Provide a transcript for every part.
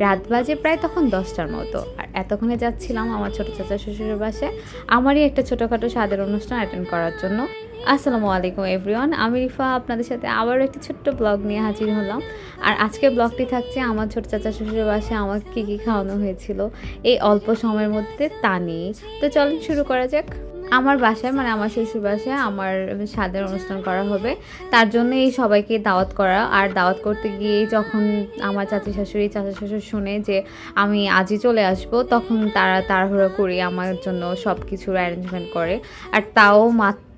রাত বাজে প্রায় তখন 10টার মতো। আর এতক্ষণে যাচ্ছিলাম আমার ছোটো চাচা শ্বশুরের বাসায় আমারই একটা ছোটোখাটো স্বাদের অনুষ্ঠান অ্যাটেন্ড করার জন্য। আসসালামু আলাইকুম এভরিওয়ান, আমি রিফা আপনাদের সাথে আবারও একটি ছোট্ট ব্লগ নিয়ে হাজির হলাম। আর আজকের ব্লগটি থাকছে আমার ছোটো চাচা শ্বশুরের বাসায় আমাকে কী খাওয়ানো হয়েছিল এই অল্প সময়ের মধ্যে তা নিয়ে। তো চলুন শুরু করা যাক। আমার বাসায় মানে আমার শ্বশুর বাসায় আমার স্বাদের অনুষ্ঠান করা হবে, তার জন্য এই সবাইকে দাওয়াত করা। আর দাওয়াত করতে গিয়ে যখন আমার চাচা শ্বশুর শুনে যে আমি আজই চলে আসব, তখন তারা তাড়াহুড়ো করে আমার জন্য সব কিছুর অ্যারেঞ্জমেন্ট করে। আর তাও মাত্র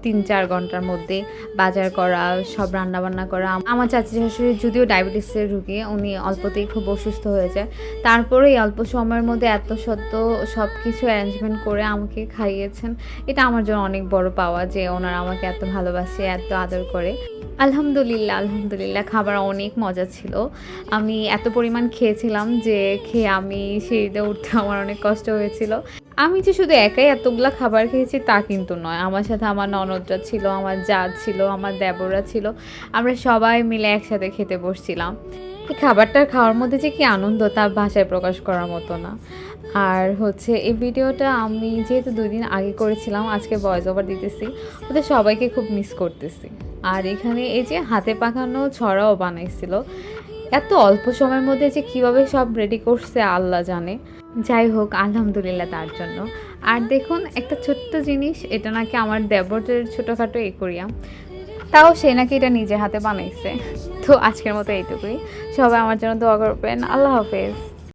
3-4 ঘন্টার মধ্যে বাজার করা, সব রান্নাবান্না করা। আমার চাচা শাশুড়ি যদিও ডায়াবেটিসের রুগী, উনি অল্পতেই খুব অসুস্থ হয়ে যায়, তারপরে এই অল্প সময়ের মধ্যে এত সত্ত্বেও সব কিছু অ্যারেঞ্জমেন্ট করে আমাকে খাইয়েছেন। এটা আমার জন্য অনেক বড় পাওয়া যে ওনারা আমাকে এত ভালোবাসে, এত আদর করে। আলহামদুলিল্লাহ খাবার অনেক মজা ছিল। আমি এত পরিমাণ খেয়েছিলাম যে খেয়ে আমি সিঁড়িতে উঠতে আমার অনেক কষ্ট হয়েছিল। আমি যে শুধু একাই এতগুলা খাবার খেয়েছি তা কিন্তু নয়, আমার সাথে আমার ননদরা ছিল, আমার জা ছিল, আমার দেবররা ছিল। আমরা সবাই মিলে একসাথে খেতে বসছিলাম। এই খাবারটা খাওয়ার মধ্যে যে কি আনন্দ তা ভাষায় প্রকাশ করার মতো না। আর এই ভিডিওটা আমি যেহেতু 2 দিন আগে করেছিলাম, আজকে ভয়েস ওভার দিতেছি, ওদের সবাইকে খুব মিস করতেছি। আর এখানে এই যে হাতে পাকানো ছড়াও বানাইছিল, এত অল্প সময়ের মধ্যে যে কিভাবে সব রেডি করছে আল্লাহ জানে। যাই হোক, আলহামদুলিল্লাহ তার জন্য। আর দেখুন একটা ছোট্ট জিনিস, এটা নাকি আমার দেবরের ছোটোখাটো একুরিয়াম, তাও সে নাকি এটা নিজে হাতে বানাইছে। তো আজকের মতো এইটুকুই, সবাই আমার জন্য দোয়া করবেন। আল্লাহ হাফেজ।